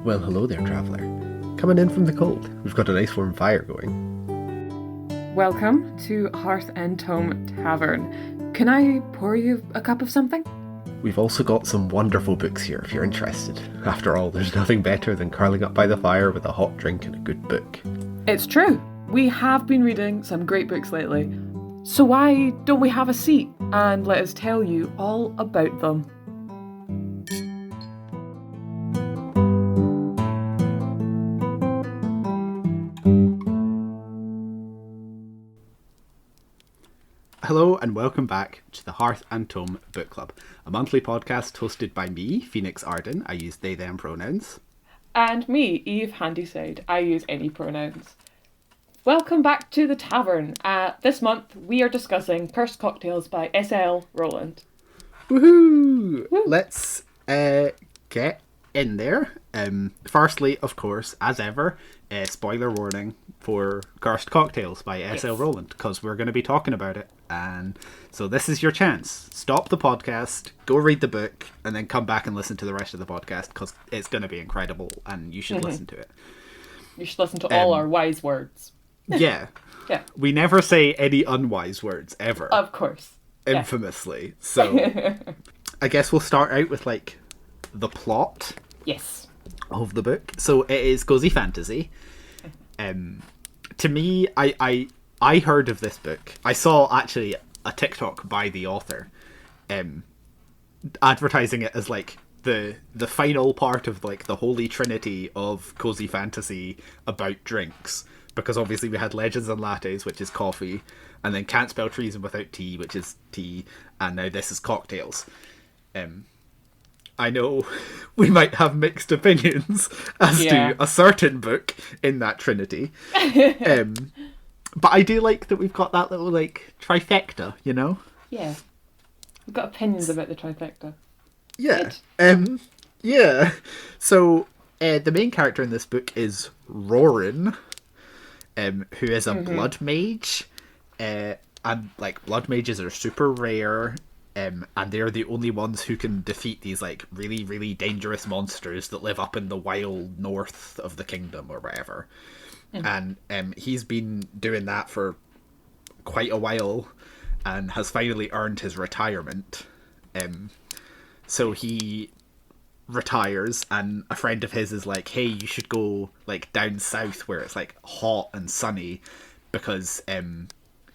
Well, hello there, traveller. Coming in from the cold. We've got a nice warm fire going. Welcome to Hearth and Tome Tavern. Can I pour you a cup of something? We've also got some wonderful books here if you're interested. After all, there's nothing better than curling up by the fire with a hot drink and a good book. It's true. We have been reading some great books lately. So why don't we have a seat and let us tell you all about them? Hello and welcome back to the Hearth and Tome Book Club, a monthly podcast hosted by me, Phoenix Arden. I use they, them pronouns. And me, Eve Handyside. I use any pronouns. Welcome back to the tavern. This month we are discussing Cursed Cocktails by S L Rowland. Woohoo! Let's get in there. Firstly, of course, as ever, spoiler warning for Cursed Cocktails by S L Rowland, because we're going to be talking about it. And so this is your chance. Stop the podcast, go read the book, and then come back and listen to the rest of the podcast, because it's going to be incredible and you should listen to it. You should listen to all our wise words. Yeah. Yeah. We never say any unwise words, ever. Of course. Infamously. Yeah. So I guess we'll start out with, like, the plot. Yes. Of the book. So it is cozy fantasy. To me, I heard of this book. I saw actually a TikTok by the author advertising it as like the final part of like the holy trinity of cozy fantasy about drinks, because obviously we had Legends and Lattes, which is coffee, and then Can't Spell Treason Without Tea, which is tea, and now this is cocktails. I know we might have mixed opinions as to a certain book in that trinity. But I do like that we've got that little, like, trifecta, you know? Yeah. We've got opinions about the trifecta. Yeah. Yeah. So, the main character in this book is Roran, who is a blood mage. And, like, blood mages are super rare. And they're the only ones who can defeat these, like, really, really dangerous monsters that live up in the wild north of the kingdom or whatever. And he's been doing that for quite a while and has finally earned his retirement. So he retires, and a friend of his is like, hey, you should go, like, down south where it's, like, hot and sunny, because,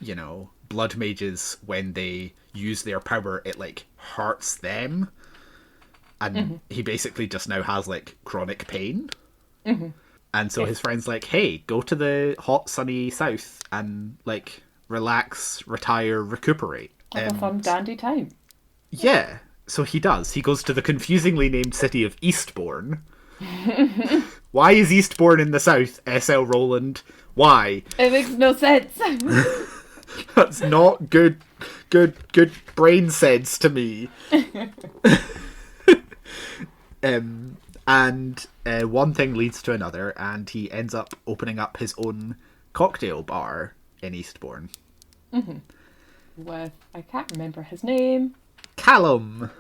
you know, blood mages, when they use their power, it, like, hurts them. And he basically just now has, like, chronic pain. And so his friend's like, hey, go to the hot, sunny south and, like, relax, retire, recuperate. Have a fun, dandy time. Yeah. So he does. He goes to the confusingly named city of Eastbourne. Why is Eastbourne in the south, S L Rowland? Why? It makes no sense. That's not good brain sense to me. And one thing leads to another, and he ends up opening up his own cocktail bar in Eastbourne. With, I can't remember his name. Callum!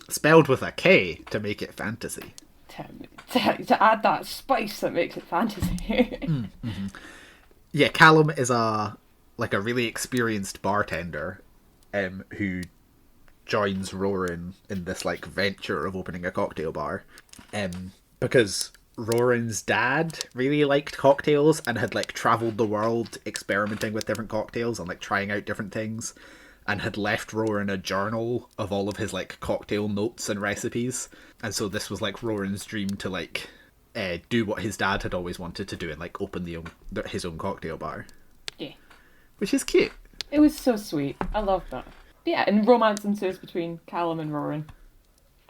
Spelled with a K to make it fantasy. To add that spice that makes it fantasy. Yeah, Callum is a really experienced bartender who joins Roran in this, like, venture of opening a cocktail bar, because Roran's dad really liked cocktails and had, like, travelled the world experimenting with different cocktails and, like, trying out different things, and had left Roran a journal of all of his, like, cocktail notes and recipes. And so this was, like, Roran's dream to, like, do what his dad had always wanted to do and, like, open his own cocktail bar. Yeah. Which is cute. It was so sweet. I loved that. Yeah, and romance ensues between Callum and Roran,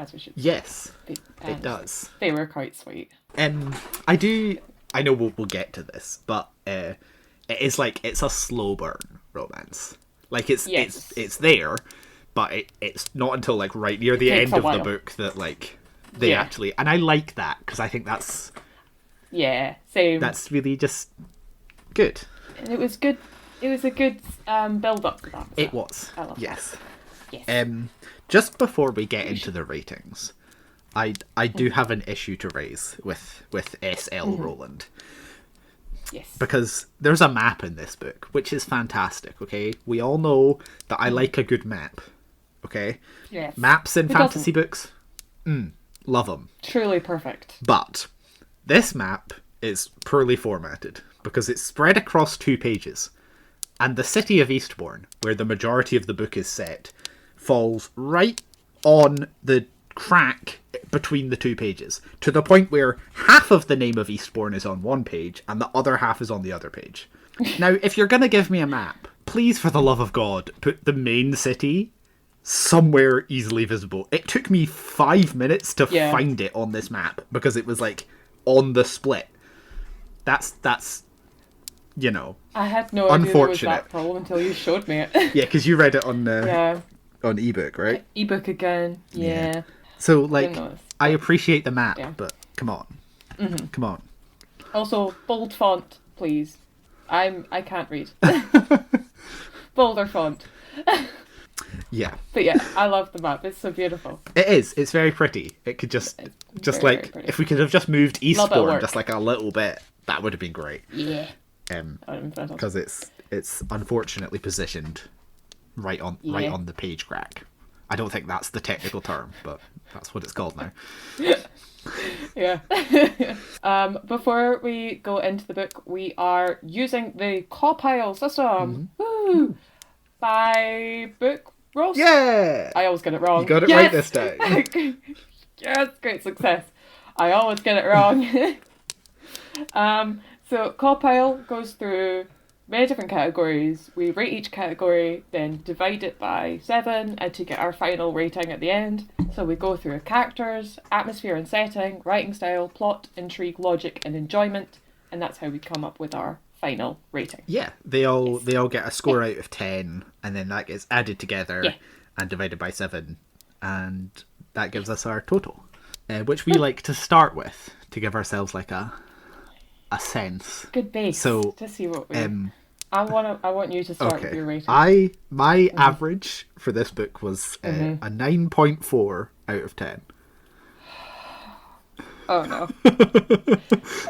as we should. Yes, it does. They were quite sweet. I know we'll get to this, but it is, like, it's a slow burn romance. Like, it's there, but it's not until, like, right near the end of the book that, like, they actually... And I like that, because I think that's... Yeah, same. That's really just good. And it was good. It was a good build-up to that. It was. I love yes. that. Yes. Just before we get into the ratings, I do have an issue to raise with S L Rowland. Yes. Because there's a map in this book, which is fantastic, okay? We all know that I like a good map, okay? Yes. Maps in Who fantasy doesn't? books, love them. Truly perfect. But this map is poorly formatted because it's spread across 2 pages. And the city of Eastbourne, where the majority of the book is set, falls right on the crack between the 2 pages, to the point where half of the name of Eastbourne is on one page and the other half is on the other page. Now, if you're going to give me a map, please, for the love of God, put the main city somewhere easily visible. It took me 5 minutes to find it on this map because it was like on the split. That's you know, I had no idea there was unfortunate. that problem until you showed me it. Yeah, because you read it on Yeah. on ebook, right? Ebook again. Yeah. So like, Didn't notice. I appreciate the map, Yeah. but come on, come on. Also, bold font, please. I can't read. Bolder font. Yeah, But yeah, I love the map. It's so beautiful. it is. It's very pretty. It could just very, like, very pretty. if we could have just moved Little bit of Eastbourne work. just like a little bit, that would have been great. Yeah. Fantastic. Because it's unfortunately positioned right on the page crack. I don't think that's the technical term, but that's what it's called now. Yeah. Before we go into the book, we are using the Copile system. Woo! By Book Roast. Yeah! I always get it wrong. You got it right this time. Yes, great success. I always get it wrong. So Copile goes through many different categories. We rate each category, then divide it by 7 and to get our final rating at the end. So we go through characters, atmosphere and setting, writing style, plot, intrigue, logic and enjoyment, and that's how we come up with our final rating. Yeah, they all get a score out of 10, and then that gets added together and divided by 7, and that gives us our total, which we like to start with to give ourselves like a sense. Good base. So to see what we. I want you to start with your rating. My average for this book was a 9.4 out of 10. Oh no.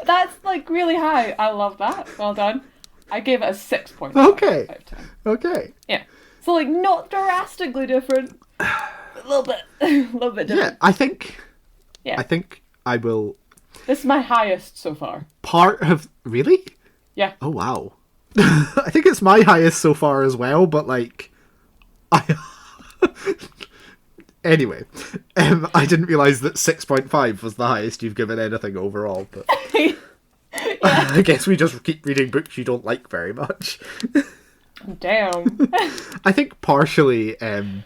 That's like really high. I love that. Well done. I gave it a 6.5 Okay. out of 10. Okay. Yeah. So like not drastically different. A little bit different. Yeah, I think I will. This is my highest so far. Really? Yeah. Oh wow. I think it's my highest so far as well, but like anyway, I didn't realise that 6.5 was the highest you've given anything overall, but I guess we just keep reading books you don't like very much. Damn. I think partially I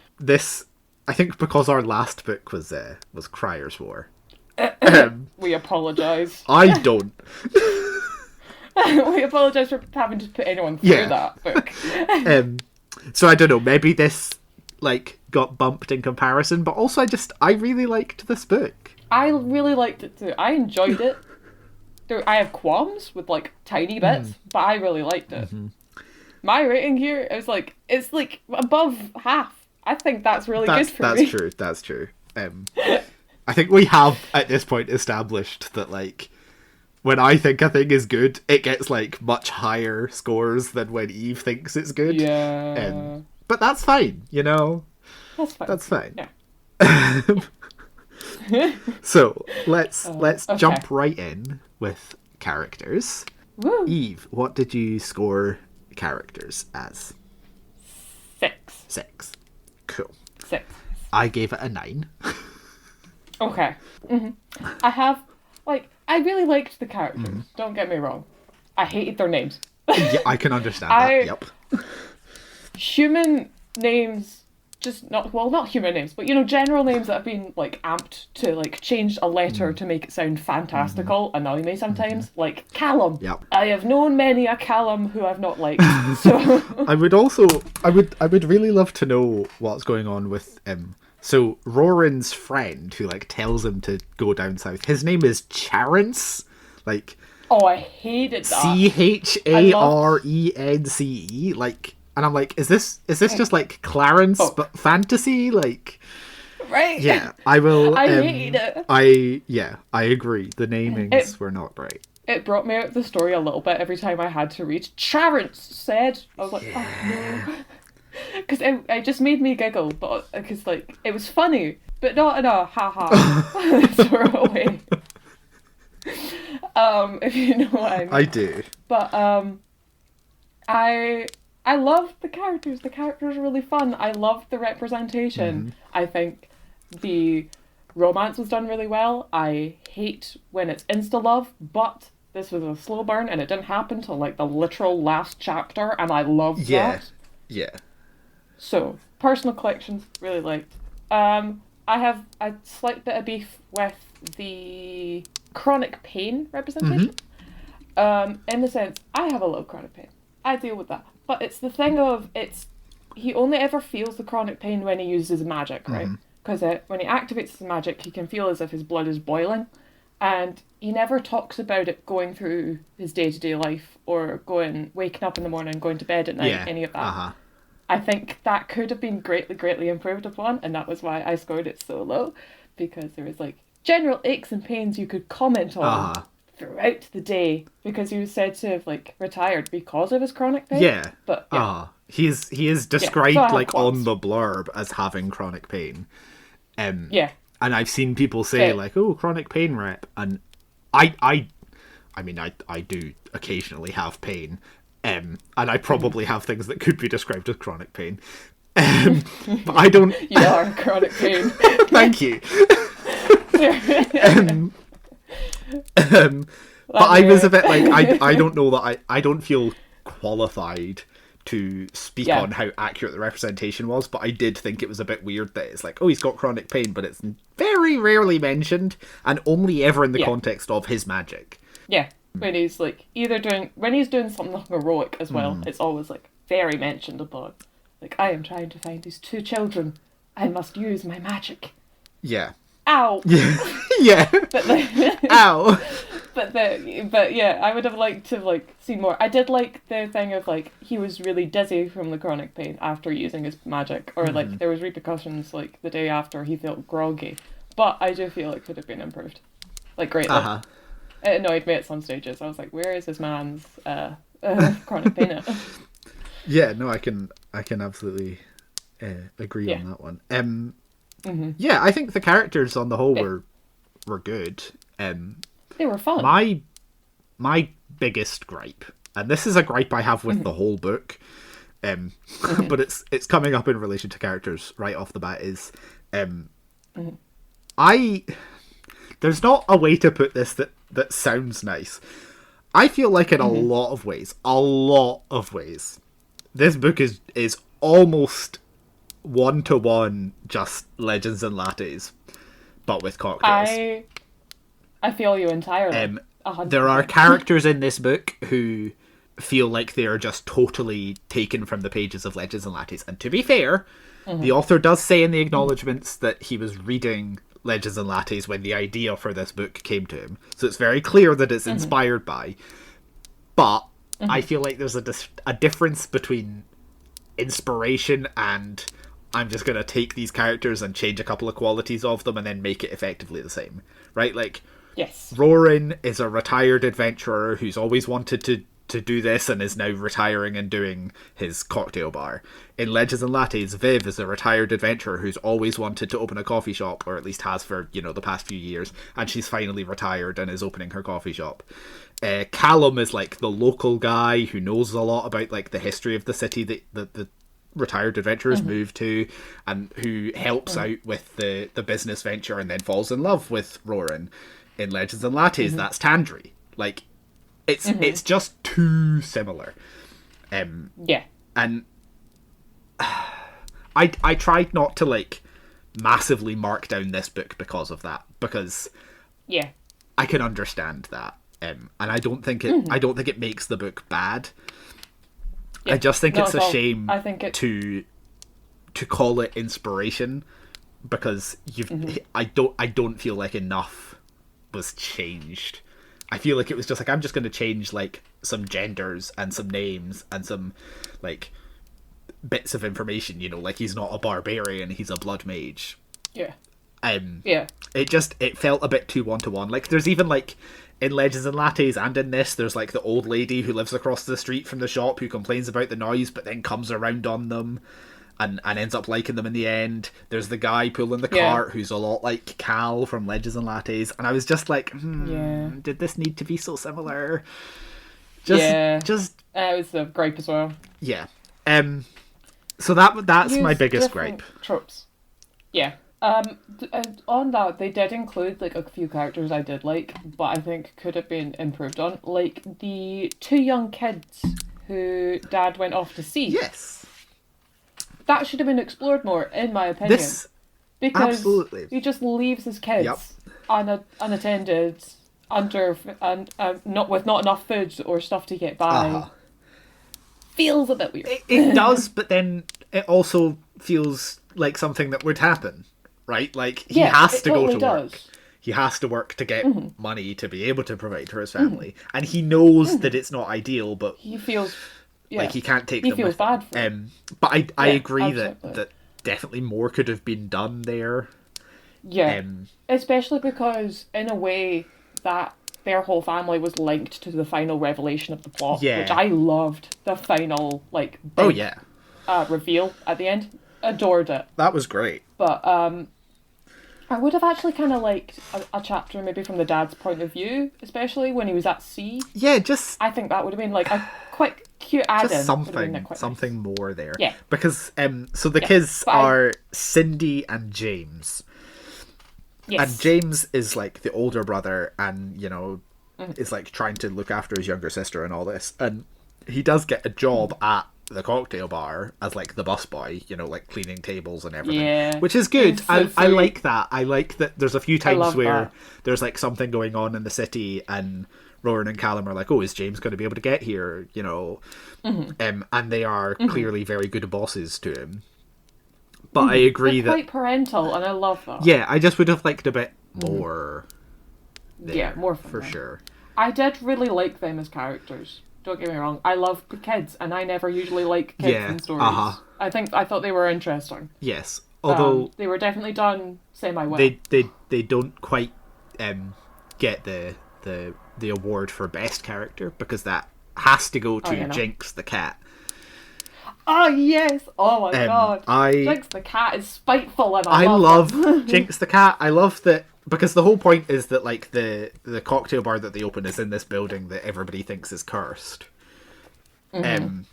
think because our last book was Crier's War. We apologise. I don't. We apologise for having to put anyone through that book. So I don't know, maybe this like got bumped in comparison, but also I really liked this book. I really liked it too. I enjoyed it. I have qualms with like tiny bits, but I really liked it. My rating here is like it's like above half. I think that's really good for me. That's true. I think we have at this point established that like when I think a thing is good, it gets like much higher scores than when Eve thinks it's good. Yeah. But that's fine, you know. That's fine. Yeah. So let's okay. jump right in with characters. Woo. Eve, what did you score characters as? 6. 6. Cool. 6. I gave it a 9. Okay. I really liked the characters. Don't get me wrong. I hated their names. Yeah, I can understand that. Yep. Human names, not human names, but general names that have been like amped to like change a letter to make it sound fantastical annoy me sometimes. Like Callum. Yep. I have known many a Callum who I've not liked. So I would really love to know what's going on with so Roran's friend who like tells him to go down south. His name is Charence. Like oh, I hated that. Charence. Like, and I'm like, is this just like Clarence but fantasy? Like, Right? Yeah, I will. I hated it. I agree. The namings were not great. It brought me out of the story a little bit every time I had to read Clarence said. I was like, oh no. Because it just made me giggle, but because like it was funny, but not in a haha sort of way. If you know what I mean. I do. But I love the characters. The characters are really fun. I love the representation. I think the romance was done really well. I hate when it's insta love, but this was a slow burn and it didn't happen till like the literal last chapter, and I love that. Yeah. So, personal collections, really liked. I have a slight bit of beef with the chronic pain representation. In the sense, I have a lot of chronic pain. I deal with that. But it's the thing of, he only ever feels the chronic pain when he uses magic, right? Because when he activates his magic, he can feel as if his blood is boiling. And he never talks about it going through his day-to-day life or waking up in the morning, going to bed at night, any of that. I think that could have been greatly improved upon, and that was why I scored it so low, because there was like general aches and pains you could comment on throughout the day, because he was said to have like retired because of his chronic pain. Yeah. But he is described like on the blurb as having chronic pain. And I've seen people say like, "Oh, chronic pain rep," and I mean, I do occasionally have pain. And I probably have things that could be described as chronic pain. But I don't... You are chronic pain. Thank you. But I was a bit like, I don't know that I don't feel qualified to speak on how accurate the representation was, but I did think it was a bit weird that it's like, oh, he's got chronic pain, but it's very rarely mentioned, and only ever in the context of his magic. Yeah. When he's like when he's doing something heroic as well, it's always like very mentioned upon. Like, I am trying to find these 2 children. I must use my magic. Yeah. Ow. Yeah. Ow. But yeah, I would have liked to like see more. I did like the thing of like he was really dizzy from the chronic pain after using his magic, or like there was repercussions like the day after he felt groggy. But I do feel it could have been improved, like greatly. It annoyed me at some stages. I was like, where is this man's chronic pain at? Yeah, no, I can absolutely agree on that one. Yeah, I think the characters on the whole were good. They were fun. My biggest gripe, and this is a gripe I have with the whole book, but it's coming up in relation to characters right off the bat, is there's not a way to put this that sounds nice. I feel like in a lot of ways, this book is almost 1-to-1 just Legends and Lattes, but with cocktails. I feel you entirely. There are characters in this book who feel like they are just totally taken from the pages of Legends and Lattes. And to be fair, the author does say in the acknowledgements that he was reading Legends and Lattes when the idea for this book came to him. So it's very clear that it's inspired by. But I feel like there's a difference between inspiration and I'm just going to take these characters and change a couple of qualities of them and then make it effectively the same. Right? Like, yes. Rorin is a retired adventurer who's always wanted to do this and is now retiring and doing his cocktail bar. In Legends and Lattes, Viv is a retired adventurer who's always wanted to open a coffee shop, or at least has for, the past few years, and she's finally retired and is opening her coffee shop. Callum is like the local guy who knows a lot about like the history of the city that the retired adventurers moved to, and who helps out with the business venture and then falls in love with Rorin. In Legends and Lattes, that's Tandri. Like, it's just too similar. And I tried not to like massively mark down this book because of that, because I can understand that, and I don't think it makes the book bad. I just think it's a shame to call it inspiration, because I don't feel like enough was changed. I feel like it was just like, I'm just going to change like some genders and some names and some like bits of information, like he's not a barbarian, he's a blood mage. Yeah. Um, Yeah. it felt a bit too one-to-one. Like, there's even, like, in Legends and Lattes and in this, there's, like, the old lady who lives across the street from the shop who complains about the noise but then comes around on them and ends up liking them in the end. There's the guy pulling the cart who's a lot like Cal from Legends and Lattes, and I was just like, did this need to be so similar? It was a gripe as well. Yeah. So that's my biggest gripe. Tropes. Yeah. On that, they did include like a few characters I did like, but I think could have been improved on. Like the two young kids who Dad went off to see. Yes. That should have been explored more, in my opinion. Because absolutely. he just leaves his kids unattended, not with not enough food or stuff to get by. Feels a bit weird. It does, but then it also feels like something that would happen, right? Like, he has to go to work. He has to work to get money to be able to provide for his family. And he knows that it's not ideal, but he feels... Yeah. Like, he can't take them. He feels bad for him. But I agree that definitely more could have been done there. Yeah. Especially because, in a way, that their whole family was linked to the final revelation of the plot. Yeah. Which I loved. The final, like, big, reveal at the end. Adored it. That was great. But, I would have actually kind of liked a chapter maybe from the dad's point of view, especially when he was at sea. Yeah, just... I think that would have been, like, a quick... cute add-in. Just something more there. Yeah. Because, so the kids are Cindy and James. Yes. And James is, like, the older brother and, you know, is, like, trying to look after his younger sister and all this. And he does get a job at the cocktail bar as, like, the busboy, you know, like, cleaning tables and everything. Yeah. Which is good. I like that. I like that there's a few times where there's, like, something going on in the city and... Roran and Callum are like, oh, is James going to be able to get here? You know, and they are clearly very good bosses to him. But I agree They're quite parental, and I love that. Yeah, I just would have liked a bit more. There, yeah, more for sure. I did really like them as characters. Don't get me wrong. I love the kids, and I never usually like kids in stories. I thought they were interesting. Yes, although they were definitely done semi-well. They don't quite get the award for best character because that has to go to Jinx the cat. Oh yes! Oh my god! Jinx the cat is spiteful and I love Jinx the cat. I love that because the whole point is that like the cocktail bar that they open is in this building that everybody thinks is cursed. And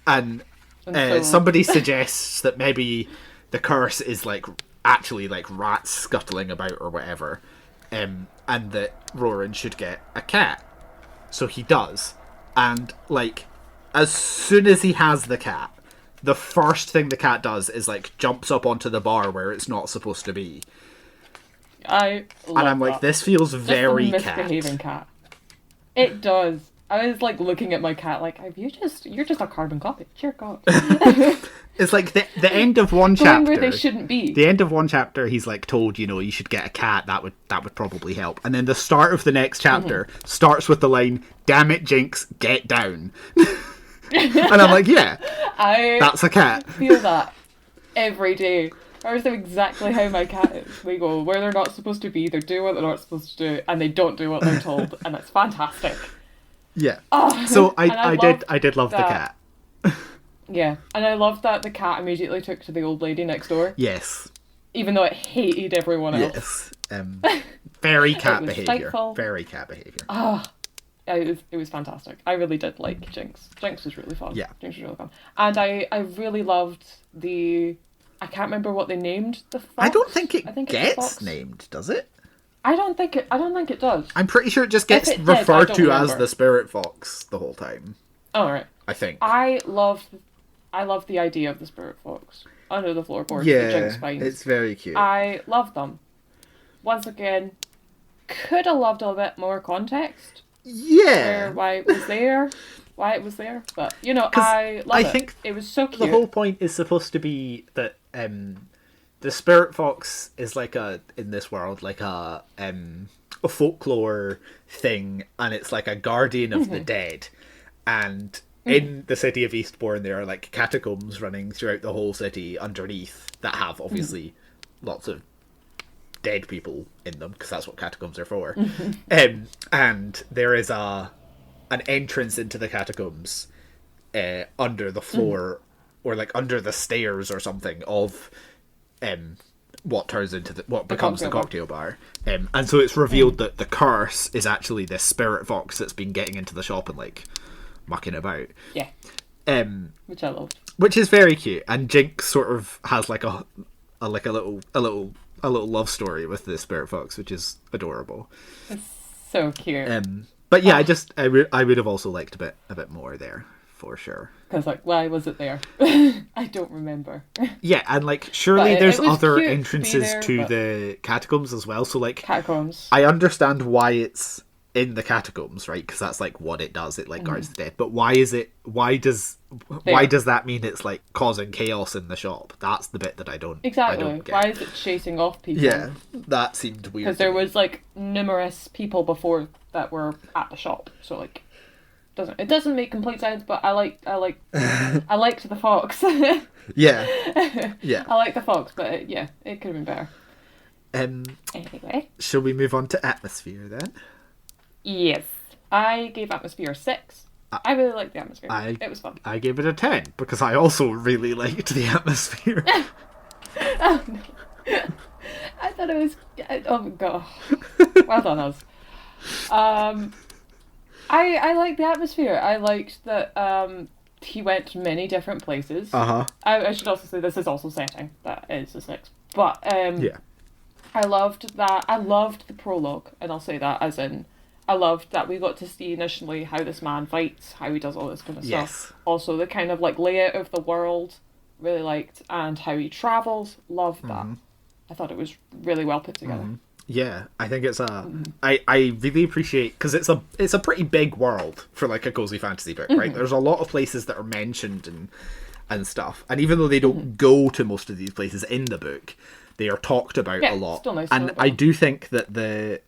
so... somebody suggests that maybe the curse is like actually like rats scuttling about or whatever. And that Roran should get a cat. So he does. And, like, as soon as he has the cat, the first thing the cat does is, like, jumps up onto the bar where it's not supposed to be. And I'm like, this feels very misbehaving cat. It does. I was, like, looking at my cat like, you're just a carbon copy. Cheer God. It's like the end of one chapter. Where they shouldn't be. The end of one chapter, he's like told, you know, you should get a cat. That would probably help. And then the start of the next chapter starts with the line, "Damn it, Jinx, get down." And I'm like, yeah, that's a cat. I feel that every day. I know exactly how my cat is. They go where they're not supposed to be, they do what they're not supposed to do, and they don't do what they're told, and it's fantastic. Yeah. So I did love the cat. Yeah, and I loved that the cat immediately took to the old lady next door. Yes. Even though it hated everyone else. Yes. Very cat behaviour. Spiteful. Very cat behaviour. It was fantastic. I really did like Jinx. Jinx was really fun. Yeah. Jinx was really fun. And I really loved the... I can't remember what they named the fox. I don't think it gets named, does it? I don't think it does. I'm pretty sure it just gets referred to as the spirit fox the whole time. Oh, right. I think. I love the idea of the spirit fox under the floorboards. Yeah, the Jinx spines. It's very cute. I love them. Once again, could have loved a bit more context. Yeah. Why it was there, but you know, I think it was so cute. The whole point is supposed to be that the spirit fox is like in this world like a folklore thing, and it's like a guardian of the dead, and in the city of Eastbourne there are like catacombs running throughout the whole city underneath that have obviously lots of dead people in them, because that's what catacombs are for. And there is an entrance into the catacombs under the floor, or like under the stairs or something, of what turns into what becomes the cocktail bar. And so it's revealed that the curse is actually this spirit fox that's been getting into the shop and like mucking about. Yeah. Which I loved. Which is very cute, and Jinx sort of has like a little love story with the spirit fox, which is adorable. It's so cute. But yeah, I would have also liked a bit more there, for sure. Because like, why was it there? I don't remember. Yeah, and like surely there's other cute entrances to be there, to the catacombs as well. So like catacombs. I understand why it's in the catacombs, right? Because that's like what it does. It like guards the dead. But why is it? Why does that mean it's like causing chaos in the shop? That's the bit that I don't exactly. I don't get. Why is it chasing off people? Yeah, that seemed weird. Because there was like numerous people before that were at the shop, so like it doesn't make complete sense. But I liked the fox. Yeah. I like the fox, but it could have been better. Anyway, shall we move on to atmosphere then? Yes, I gave atmosphere 6. I really liked the atmosphere. It was fun. I gave it a 10 because I also really liked the atmosphere. Oh no! I thought it was. Oh my god! Well done, us. I liked the atmosphere. I liked that he went to many different places. I should also say this is also setting. That is a 6. But yeah. I loved that. I loved the prologue, and I'll say that as in. I loved that we got to see initially how this man fights, how he does all this kind of stuff. Also, the kind of like layout of the world, really liked, and how he travels. Loved that. I thought it was really well put together. Yeah, I think it's I really appreciate, because it's a pretty big world for like a cozy fantasy book, right? There's a lot of places that are mentioned and stuff, and even though they don't go to most of these places in the book, they are talked about a lot. Still nice and I do think that the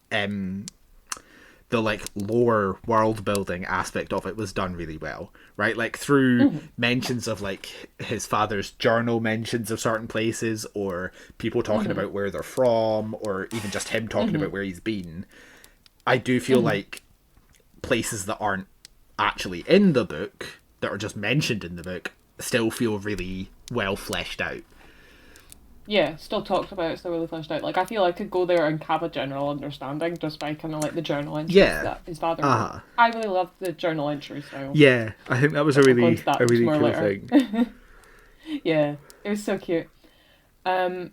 like lore world building aspect of it was done really well, right? Like through mentions of like his father's journal mentions of certain places, or people talking about where they're from, or even just him talking about where he's been. I do feel like places that aren't actually in the book, that are just mentioned in the book, still feel really well fleshed out. Yeah, still talked about, still really fleshed out. Like, I feel I could go there and have a general understanding just by kind of like the journal entries that his father wrote. I really loved the journal entry style. Yeah, I think that was a really cool thing. Yeah, it was so cute. I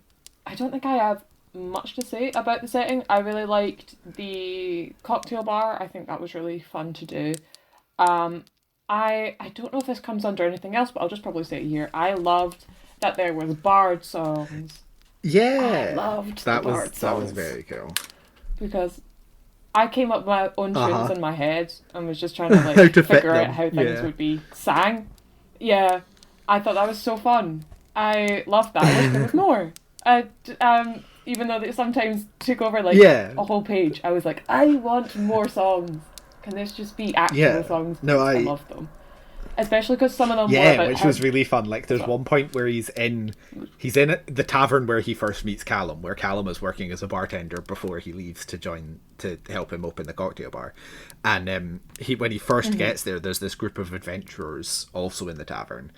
don't think I have much to say about the setting. I really liked the cocktail bar. I think that was really fun to do. I don't know if this comes under anything else, but I'll just probably say it here. I loved that there was bard songs. Yeah, I loved that bard songs. That was very cool. Because I came up with my own tunes in my head and was just trying to like figure out how things would be sang. Yeah, I thought that was so fun. I loved that. I wish there was more. Even though they sometimes took over like a whole page, I was like, I want more songs. Can this just be actual songs? No, I love them. Especially because some of them were about which was really fun. Like there's one point where he's in the tavern where he first meets Callum, where Callum is working as a bartender before he leaves to help him open the cocktail bar. And when he first gets there, there's this group of adventurers also in the tavern,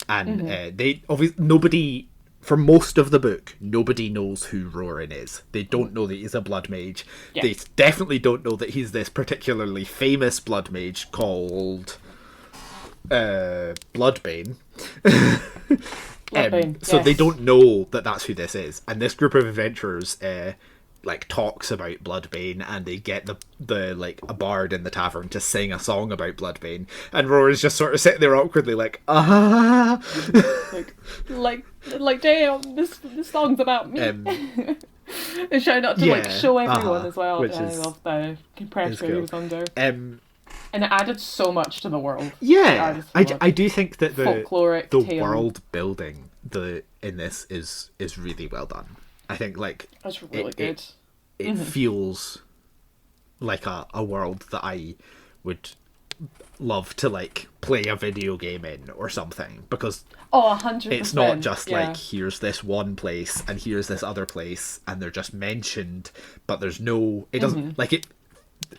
and they obviously nobody. For most of the book, nobody knows who Roran is. They don't know that he's a blood mage. Yeah. They definitely don't know that he's this particularly famous blood mage called Bloodbane. So they don't know that that's who this is. And this group of adventurers like talks about Bloodbane, and they get the like a bard in the tavern to sing a song about Bloodbane, and Roran's just sort of sitting there awkwardly like like damn, this song's about me. They're trying not to like show everyone as well. I love the pressure he was under. And it added so much to the world. Yeah, I do think that the folkloric world building in this is really well done. I think like that's really good. It feels like a world that I would love to like play a video game in or something, because 100%. it's not just like here's this one place and here's this other place and they're just mentioned, but there's no, it doesn't like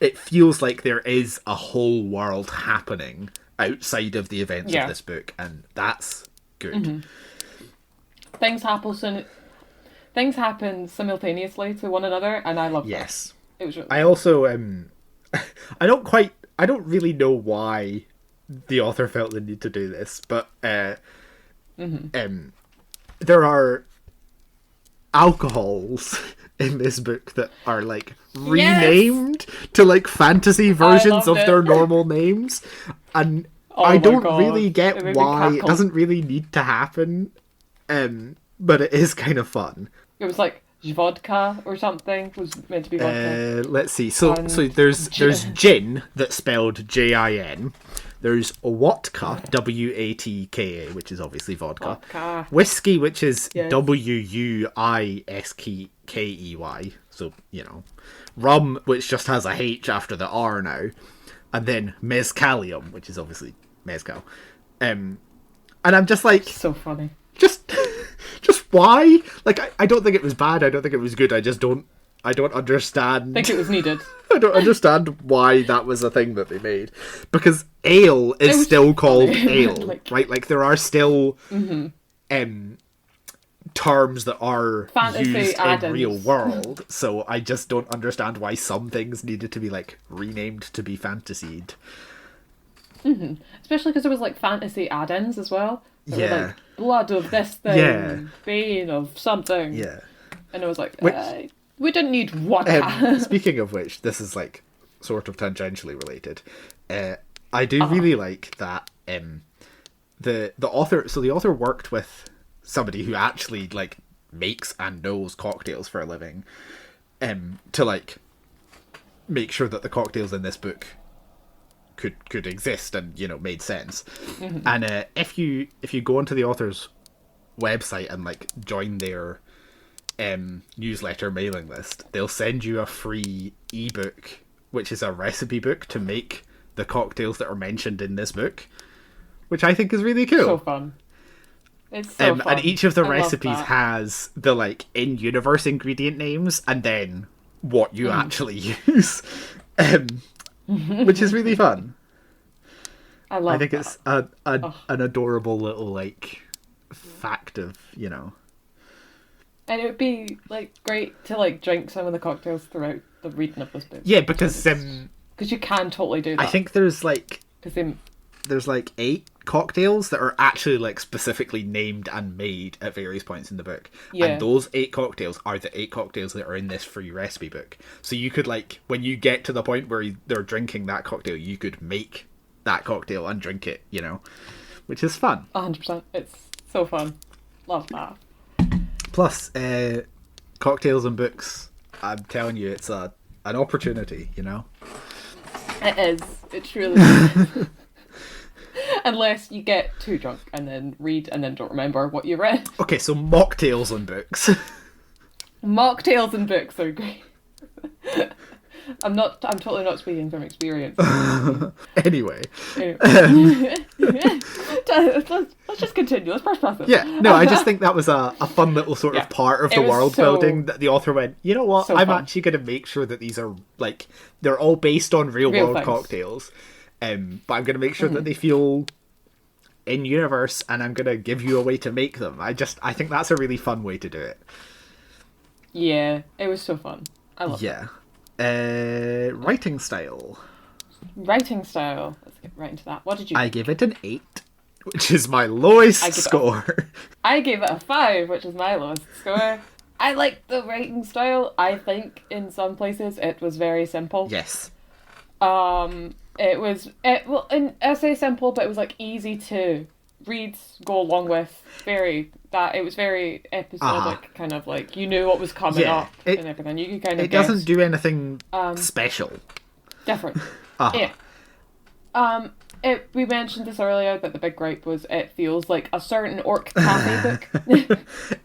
it feels like there is a whole world happening outside of the events of this book, and that's good. Things happen simultaneously to one another, and I love that. It was really I also I don't really know why the author felt the need to do this, but there are alcohols in this book that are like renamed to like fantasy versions of their normal names, and I don't really get why. It doesn't really need to happen, but it is kind of fun. It was like vodka or something was meant to be vodka. Let's see. So there's gin that's spelled Jin. There's Watka, Watka, which is obviously vodka. Whiskey, which is Wuiskey. So, you know. Rum, which just has a H after the R now. And then Mezcalium, which is obviously mezcal. And I'm just like... So funny. Just why? Like, I don't think it was bad. I don't think it was good. I don't understand. I think it was needed. I don't understand why that was a thing that they made. Because ale is still called ale, right? Like, there are still terms that are fantasy used add-ins. in real world. So I just don't understand why some things needed to be, like, renamed to be fantasied. Especially because there was, like, fantasy add-ins as well. There were, like, blood of this thing, bane of something. Yeah. And it was like, we didn't need vodka. Speaking of which, this is like sort of tangentially related. I do really like that the author. So the author worked with somebody who actually like makes and knows cocktails for a living, to like make sure that the cocktails in this book could exist and, you know, made sense. And if you go onto the author's website and like join their newsletter mailing list, they'll send you a free ebook, which is a recipe book to make the cocktails that are mentioned in this book, which I think is really cool. So fun. It's so fun. And each of the recipes has the like in-universe ingredient names and then what you actually use, which is really fun. I think it's an adorable little like fact of, you know. And it would be like great to like drink some of the cocktails throughout the reading of this book. Yeah, because you can totally do that. I think there's like 8 cocktails that are actually like specifically named and made at various points in the book. Yeah. And those 8 cocktails are the 8 cocktails that are in this free recipe book. So you could like, when you get to the point where they're drinking that cocktail, you could make that cocktail and drink it, you know, which is fun. 100%. It's so fun. Love that. Plus, cocktails and books, I'm telling you, it's an opportunity, you know? It is. It truly is. Unless you get too drunk and then read and then don't remember what you read. Okay, so mocktails and books. Mocktails and books are great. I'm totally not speaking from experience. Anyway. Let's just continue. Let's press past it. Yeah, no, I just think that was a fun little sort of part of the world building that the author went, you know what, I'm actually going to make sure that these are, like, they're all based on real world cocktails. But I'm going to make sure that they feel in universe, and I'm going to give you a way to make them. I think that's a really fun way to do it. Yeah, it was so fun. I love it. Writing style. Writing style. Let's get right into that. What did you I give it an 8, which is my lowest score. I gave it a 5, which is my lowest score. I like the writing style. I think in some places it was very simple. Yes. I say simple, but it was like easy to read, go along with. It was very episodic, kind of like you knew what was coming up and everything. You could kind of guess. Doesn't do anything special. Different. Yeah. We mentioned this earlier that the big gripe was it feels like a certain Orc Cafe book.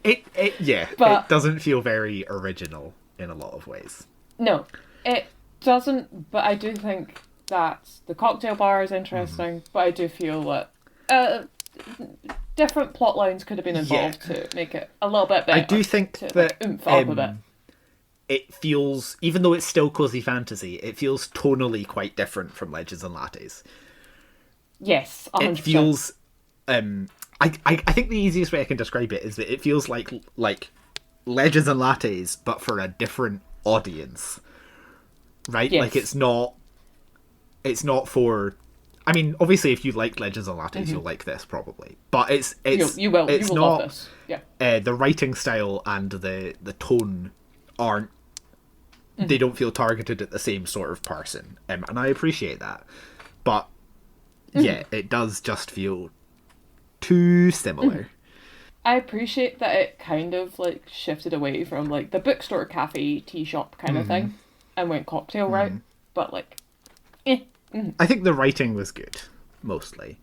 It doesn't feel very original in a lot of ways. No, it doesn't. But I do think that the cocktail bar is interesting, but I do feel that different plot lines could have been involved to make it a little bit better. I do think that like, oomph up a bit. It feels, even though it's still cozy fantasy, it feels tonally quite different from Legends and Lattes. Yes, 100%. It feels, I think the easiest way I can describe it is that it feels like Legends and Lattes, but for a different audience, right? Yes. Like it's not for. I mean, obviously, if you like Legends and Lattes, you'll like this probably, but it's you will not, love this. Yeah. The writing style and the tone aren't. They don't feel targeted at the same sort of person, and I appreciate that. But yeah, it does just feel too similar. I appreciate that it kind of like shifted away from like the bookstore, cafe, tea shop kind of thing, and went cocktail route. But like, I think the writing was good, mostly.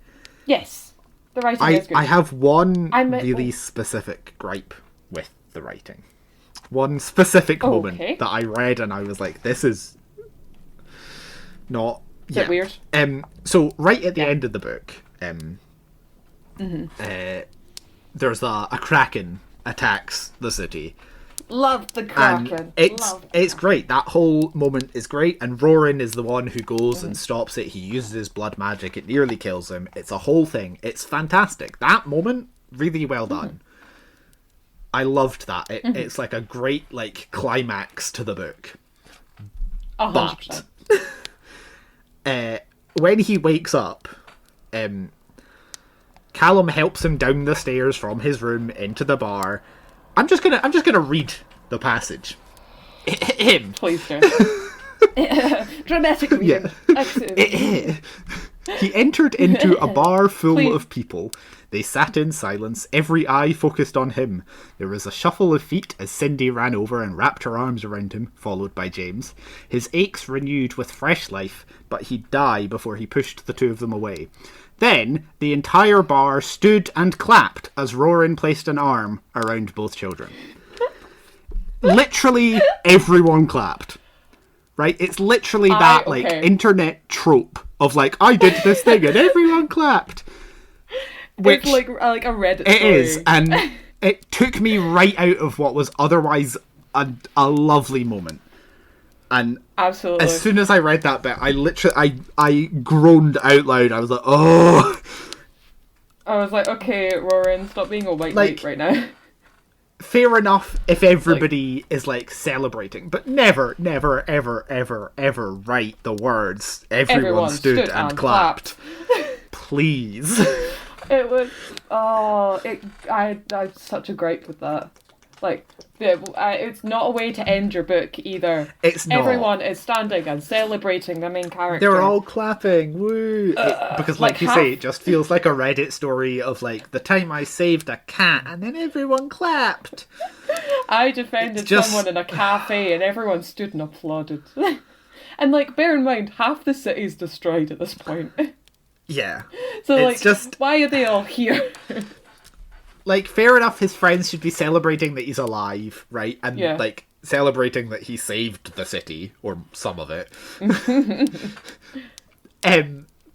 Yes, the writing is good. I have one really specific gripe with the writing. One specific moment that I read and I was like, this is not... Is it weird? So right at the end of the book, there's a kraken attacks the city. Love the kraken. And it's great. That whole moment is great. And Rorin is the one who goes and stops it. He uses his blood magic. It nearly kills him. It's a whole thing. It's fantastic. That moment, really well done. I loved that. It's like a great like climax to the book. 100%. But when he wakes up, Callum helps him down the stairs from his room into the bar. I'm just gonna read the passage. Him. Please do. Dramatic reading. Yeah. He entered into a bar full of people. They sat in silence, every eye focused on him. There was a shuffle of feet as Cindy ran over and wrapped her arms around him, followed by James. His aches renewed with fresh life, but he'd die before he pushed the two of them away. Then, the entire bar stood and clapped as Rorin placed an arm around both children. Literally, everyone clapped. Right? It's literally that, like, internet trope of, like, I did this thing and everyone clapped. Which it's like a Reddit story. It is, and it took me right out of what was otherwise a lovely moment. And absolutely, as soon as I read that bit, I literally I groaned out loud. I was like, oh. I was like, okay, Rorin, stop being a white knight right now. Fair enough if everybody is like celebrating, but never, ever, ever, ever write the words everyone stood and clapped. Please. It was I had such a gripe with that. Like, it's not a way to end your book either. It's not. Everyone is standing and celebrating the main character. They're all clapping, woo! Because, like you say, it just feels like a Reddit story of, like, the time I saved a cat and then everyone clapped. I defended someone in a cafe and everyone stood and applauded. And, like, bear in mind, half the city's destroyed at this point. Yeah. So, like, why are they all here? Like, fair enough, his friends should be celebrating that he's alive, right? And, like, celebrating that he saved the city, or some of it.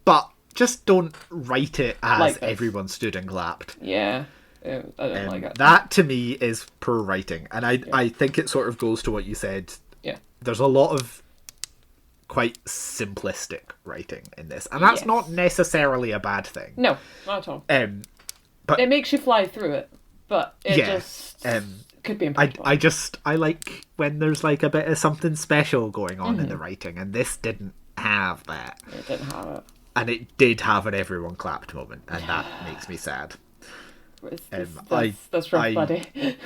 But just don't write it as like everyone stood and clapped. Yeah. I don't like it. That, to me, is poor writing. And I think it sort of goes to what you said. Yeah. There's a lot of quite simplistic writing in this. And that's not necessarily a bad thing. No, not at all. But it makes you fly through it, but it just could be improved. I like when there's like a bit of something special going on in the writing, and this didn't have that. It didn't have it. And it did have an everyone clapped moment, and that makes me sad. That's rough, buddy.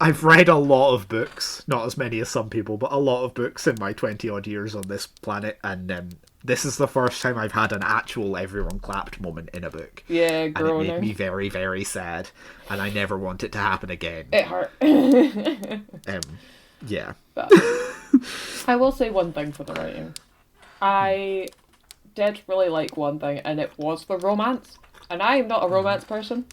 I've read a lot of books, not as many as some people, but a lot of books in my 20 odd years on this planet, and this is the first time I've had an actual everyone clapped moment in a book. Yeah, groaning. And it made me very, very sad, and I never want it to happen again. It hurt. Yeah. But I will say one thing for the writing. I did really like one thing, and it was the romance. And I'm not a romance person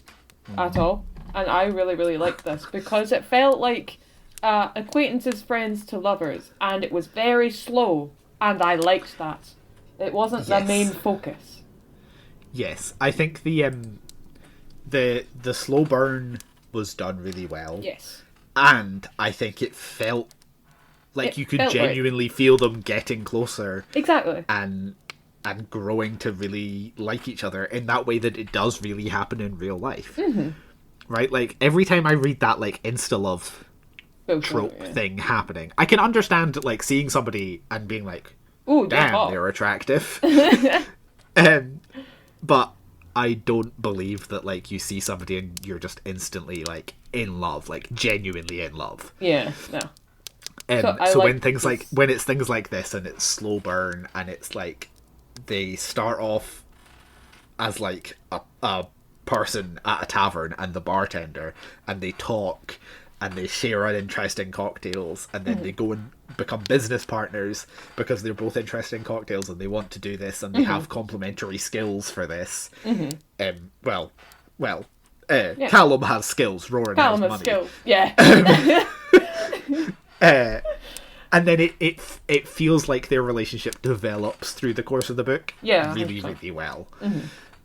at all. And I really, really liked this because it felt like acquaintances, friends to lovers, and it was very slow, and I liked that. It wasn't the Yes. main focus. Yes, I think the slow burn was done really well. Yes. And I think it felt like you could felt right. genuinely feel them getting closer Exactly. and growing to really like each other in that way that it does really happen in real life. Mm-hmm. Right? Like, every time I read that, like, insta-love trope thing happening, I can understand, like, seeing somebody and being like, ooh, damn, they're attractive. But I don't believe that, like, you see somebody and you're just instantly, like, in love, like, genuinely in love. Yeah, no. So when it's things like this and it's slow burn and it's like they start off as like a person at a tavern and the bartender, and they talk and they share uninteresting cocktails, and then they go and become business partners because they're both interested in cocktails and they want to do this and they have complementary skills for this. Callum has skills, Roran has money. Skills. Yeah. And then it feels like their relationship develops through the course of the book. Yeah, really, really well.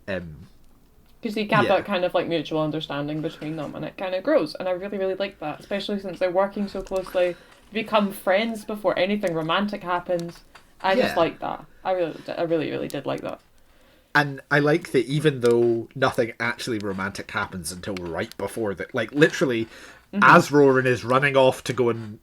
Because you have that kind of like mutual understanding between them, and it kind of grows. And I really, really like that, especially since they're working so closely, become friends before anything romantic happens. I just like that. I really, really did like that. And I like that even though nothing actually romantic happens until right before that, like literally, as Roran is running off to go and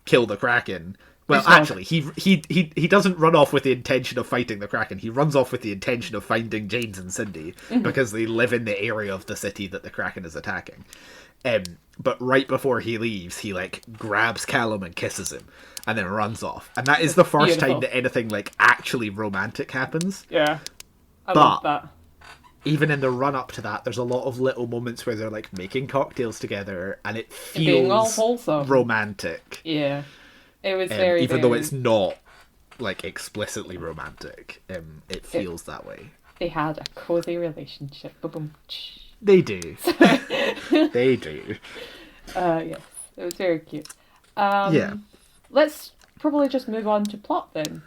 kill the Kraken. Well, actually, he doesn't run off with the intention of fighting the Kraken. He runs off with the intention of finding James and Cindy because they live in the area of the city that the Kraken is attacking. But right before he leaves, he like grabs Callum and kisses him, and then runs off. And that is the first time that anything like actually romantic happens. Yeah, I love that. Even in the run up to that, there's a lot of little moments where they're like making cocktails together, and it being all feels wholesome, romantic. Yeah, it was very, even though it's not like explicitly romantic. It feels that way. They had a cozy relationship. Boom. They do. They do. Yes, it was very cute. Let's probably just move on to plot then.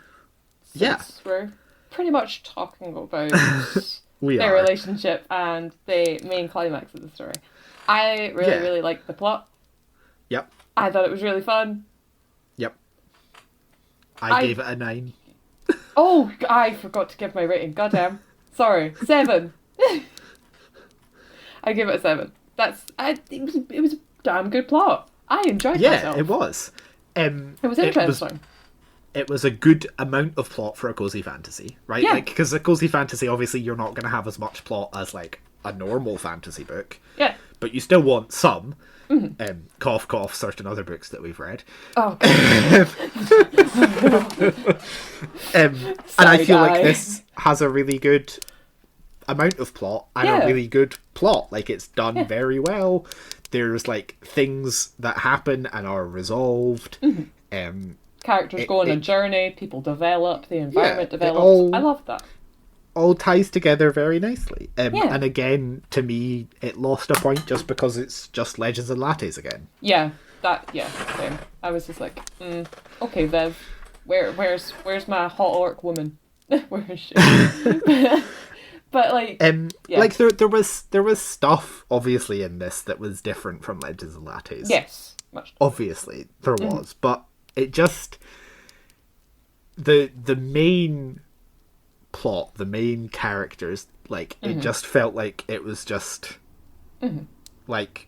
Since we're pretty much talking about their relationship and the main climax of the story. I really liked the plot. Yep. I thought it was really fun. Yep. I gave it a 9. Oh, I forgot to give my rating. Goddamn. Sorry. 7. I give it a 7. It was a damn good plot. I enjoyed myself. Yeah, it was. It was interesting. It was a good amount of plot for a cozy fantasy, right? Yeah. Like, because a cozy fantasy, obviously, you're not going to have as much plot as like a normal fantasy book. Yeah. But you still want some. Cough, cough. Certain other books that we've read. Oh. And I feel like this has a really good amount of plot and a really good plot. Like, it's done very well. There's like things that happen and are resolved. Characters go on a journey, people develop, the environment develops. I love that. All ties together very nicely. And again, to me, it lost a point just because it's just Legends and Lattes again. Yeah, same. I was just like, okay, Viv, where's my hot orc woman? Where is she? But like, like there was stuff obviously in this that was different from Legends and Lattes. Yes, much. Obviously there was, but it just the main plot, the main characters, like it just felt like it was just like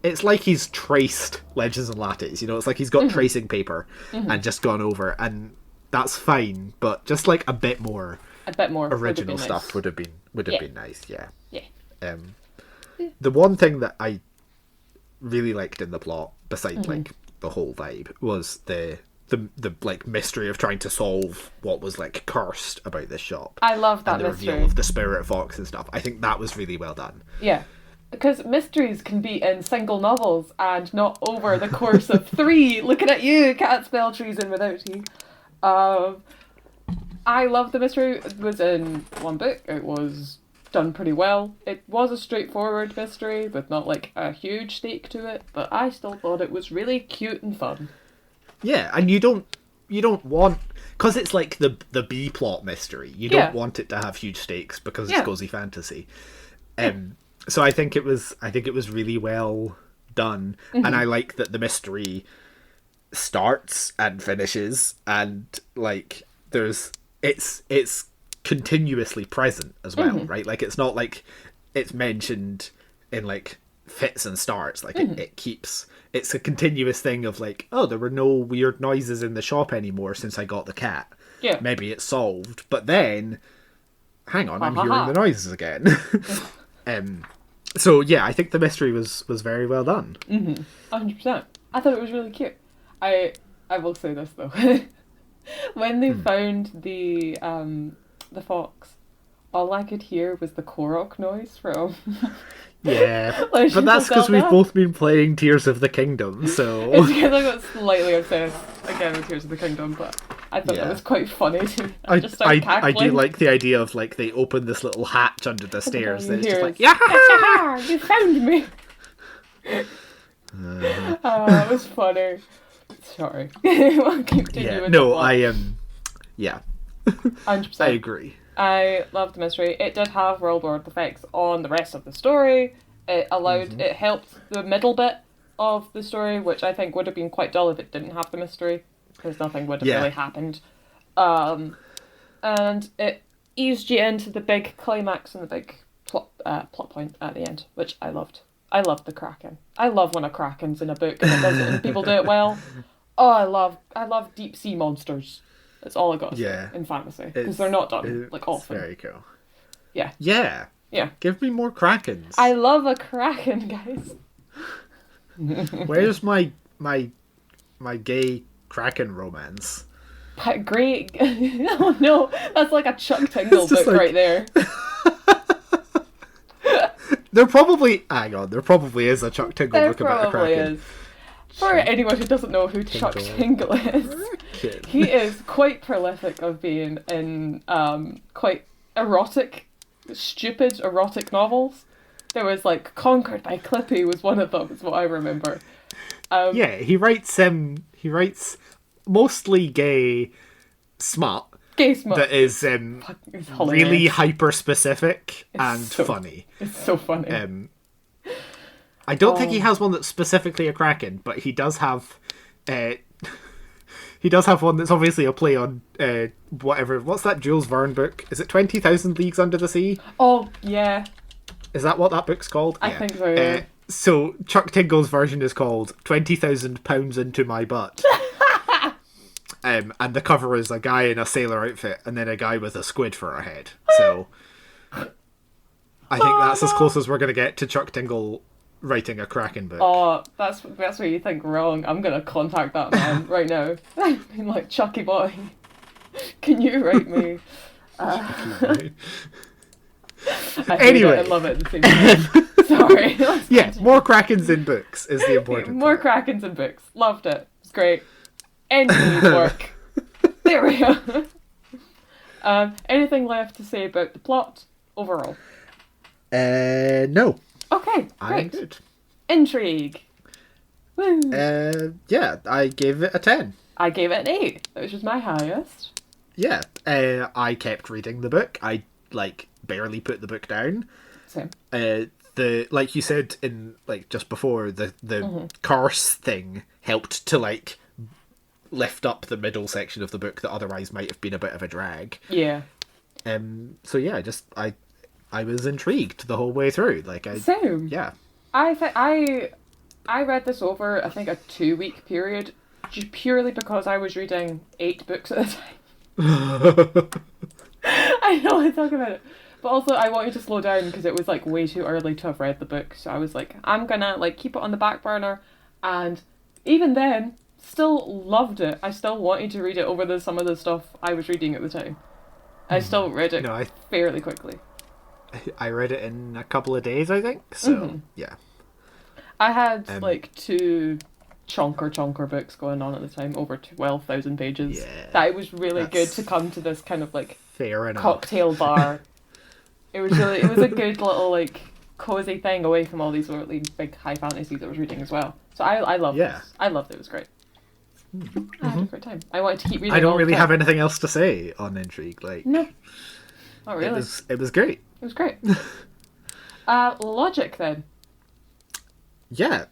it's like he's traced Legends and Lattes. You know, it's like he's got tracing paper and just gone over, and that's fine. But just like a bit more original stuff would have been nice. Yeah. The one thing that I really liked in the plot, besides like the whole vibe, was the like mystery of trying to solve what was like cursed about this shop. I love that and the mystery. reveal of the spirit fox and stuff. I think that was really well done. Yeah. Because mysteries can be in single novels and not over the course of 3. Looking at you, can't spell treason without tea. I love the mystery. It was in one book. It was done pretty well. It was a straightforward mystery with not like a huge stake to it, but I still thought it was really cute and fun. Yeah, and you don't want, because it's like the B plot mystery. You don't want it to have huge stakes because it's cozy fantasy. So I think it was really well done, and I like that the mystery starts and finishes, and like it's continuously present as well, right? Like it's not like it's mentioned in like fits and starts. Like it keeps, it's a continuous thing of like, oh, there were no weird noises in the shop anymore since I got the cat. Yeah. Maybe it's solved, but then hang on, I'm hearing the noises again. So yeah, I think the mystery was very well done. 100%. I thought it was really cute. I will say this though. When they found the fox, all I could hear was the Korok noise from Yeah, Legend but that's of because we've Zelda. both been playing Tears of the Kingdom, so... It's because I got slightly obsessed again with Tears of the Kingdom, but I thought that was quite funny too. I just started cackling. I do like the idea of like they open this little hatch under the stairs and it's just like, yeah, you found me. It was funny. Sorry. We'll continue yeah, with no, the plot. I am, yeah, 100%. I agree. I loved the mystery. It did have world world effects on the rest of the story. It allowed, it helped the middle bit of the story, which I think would have been quite dull if it didn't have the mystery, because nothing would have really happened. And it eased you into the big climax and the big plot point at the end, which I loved. I loved the Kraken. I love when a Kraken's in a book and it does it and people do it well. Oh, I love deep sea monsters. That's all I got to say in fantasy, because they're not done like often. Very cool. Yeah. Yeah. Yeah. Give me more Krakens. I love a Kraken, guys. Where's my gay Kraken romance? Great. Oh no, that's like a Chuck Tingle book like... right there. There probably is a Chuck Tingle book about a Kraken. There probably is. For anyone who doesn't know who Chuck Tingle is, he is quite prolific of being in quite stupid erotic novels. There was like Conquered by Clippy was one of them, is what I remember. Yeah, he writes mostly gay smut. Gay smut. That is really hyper specific and funny. It's so funny. I don't think he has one that's specifically a Kraken, but he does have one that's obviously a play on whatever. What's that Jules Verne book? Is it 20,000 Leagues Under the Sea? Oh yeah. Is that what that book's called? I think so. Yeah. So Chuck Tingle's version is called 20,000 Pounds Into My Butt. And the cover is a guy in a sailor outfit and then a guy with a squid for a head. So I think that's as close as we're going to get to Chuck Tingle writing a Kraken book. Oh, that's where you think wrong. I'm going to contact that man right now. I'm like, Chucky boy, can you write me? Anyway. I love it at the same time. Sorry. Yeah, more Krakens in books is the important More part. Krakens in books. Loved it. It's great. End of work. There we go. Anything left to say about the plot overall? No. Okay, I'm great. good. Intrigue. Woo. Yeah, I gave it a 10. I gave it an 8, which was my highest. Yeah, I kept reading the book. I barely put the book down. Same. Like you said in just before, the curse thing helped to lift up the middle section of the book that otherwise might have been a bit of a drag. Yeah. So yeah, I was intrigued the whole way through. Same. Yeah. I read this over I think a 2-week period, just purely because I was reading 8 books at a time. I know I talk about it, but also I wanted to slow down because it was way too early to have read the book. So I was like, I'm gonna keep it on the back burner, and even then, still loved it. I still wanted to read it over some of the stuff I was reading at the time. I still read it fairly quickly. I read it in a couple of days, I think. So yeah. I had 2 chonker books going on at the time, over 12,000 pages. Yeah, that it was really good to come to this kind of fair enough cocktail bar. It was a good little cozy thing away from all these really big high fantasies I was reading as well. So I loved this. I loved it. It was great. I had a great time. I wanted to keep reading. I don't all the really time. have anything else to say on Intrigue. Like, No, not really. it was great. It was great. Logic then. Yeah,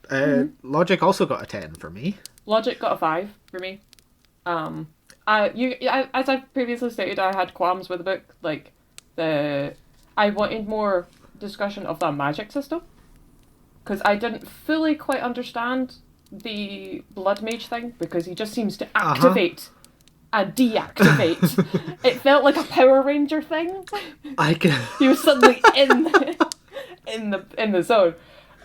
Logic also got a 10 for me. Logic got a 5 for me. As I've previously stated, I had qualms with the book. Like, I wanted more discussion of the magic system, because I didn't fully quite understand the blood mage thing, because he just seems to activate and deactivate. It felt like a Power Ranger thing. He was suddenly in the zone.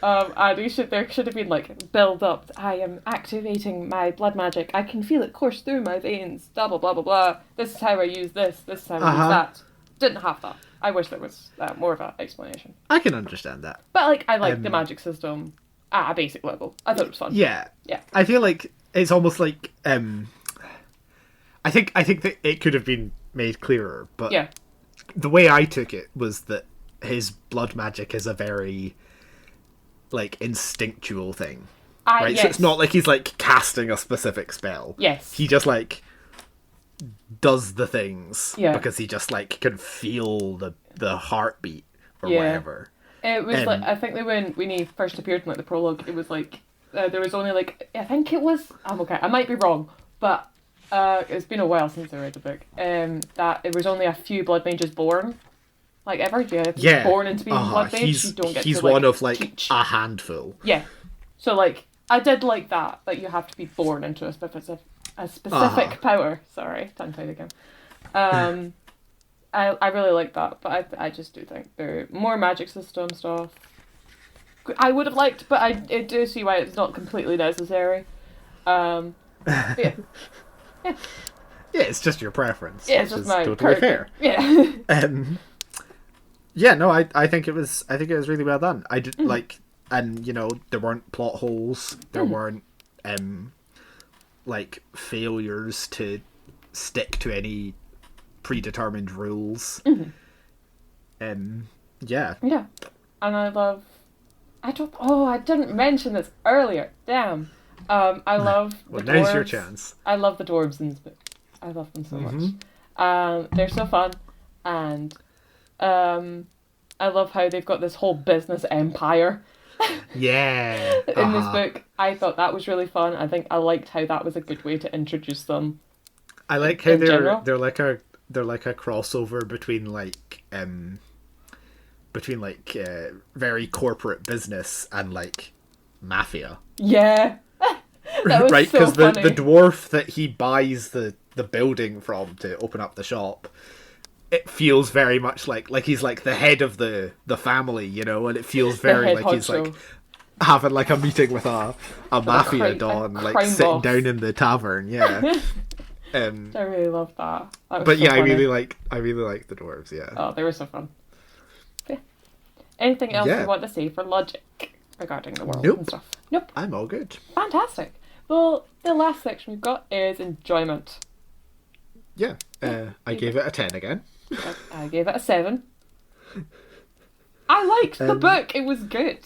And there should have been like build up. I am activating my blood magic. I can feel it course through my veins. Blah blah blah blah blah. This is how I use this. This is how I use that. Didn't have that. I wish there was more of an explanation. I can understand that. But like, I like the magic system at a basic level. I thought it was fun. Yeah. Yeah. I feel like it's almost like I think that it could have been made clearer, but Yeah. the way I took it was that his blood magic is a very like instinctual thing. Right? Yes. So it's not like he's like casting a specific spell. Yes. He just like does the things because he just like can feel the heartbeat or whatever. It was like, I think that when he first appeared in like the prologue, it was like there was only like, I think it was, okay, I might be wrong, but it's been a while since I read the book. That it was only a few blood mages born. Like ever, born into being blood mage, you don't get he's to like, one of like teach. a handful. Yeah, so like I did like that you have to be born into a specific power. Sorry, tongue tied again. I really like that, but I just do think there more magic system stuff. I would have liked, but I do see why it's not completely necessary. But yeah. Yeah, it's just your preference. Yeah, it's just my totally fair. Yeah. Yeah, no, I think it was really well done. I did like, and you know, there weren't plot holes. There weren't like failures to stick to any predetermined rules. Yeah. Yeah, and I didn't mention this earlier. Damn. I love the dwarves. Now's your chance. I love the dwarves in this book. I love them so much. They're so fun, and I love how they've got this whole business empire. Yeah. In this book, I thought that was really fun. I think I liked how that was a good way to introduce them. I like how general. they're like a crossover between very corporate business and like mafia. Yeah. That was right, so because funny. the dwarf that he buys the building from to open up the shop, it feels very much like he's like the head of the family, you know, and it feels very like he's like having like a meeting with a mafia don, like sitting down in the tavern. Yeah. I really love that. But so yeah, funny. I really like the dwarves. Yeah. Oh, they were so fun. Yeah. Anything else you want to say for Logic regarding the world and stuff? Nope. I'm all good. Fantastic. Well, the last section we've got is enjoyment. Yeah. I gave it a 10 again. I gave it a 7. I liked the book. It was good.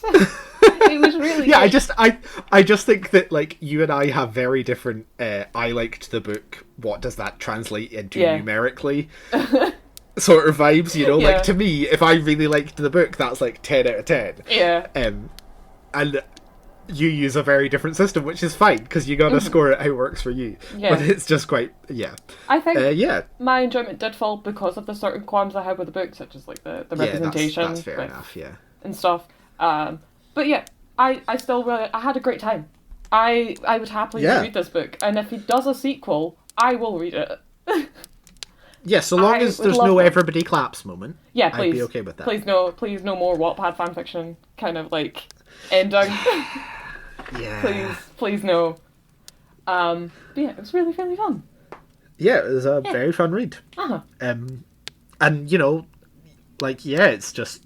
It was really yeah, good. I just think that like you and I have very different I liked the book, what does that translate into numerically sort of vibes, you know? Yeah. Like to me, if I really liked the book, that's like 10 out of 10. Yeah. And you use a very different system, which is fine because you gotta score it how it works for you. Yeah. But it's just quite I think my enjoyment did fall because of the certain qualms I had with the book, such as like the representation. That's fair enough, yeah. And stuff. But yeah, I still really I had a great time. I would happily read this book, and if he does a sequel, I will read it. Yeah, so long as there's no everybody claps moment. Yeah, please. I'd be okay with that. Please no more Wattpad fanfiction kind of like ending. Yeah. Please no. But yeah, it was really, really fun. Yeah, it was a very fun read. And you know, like it's just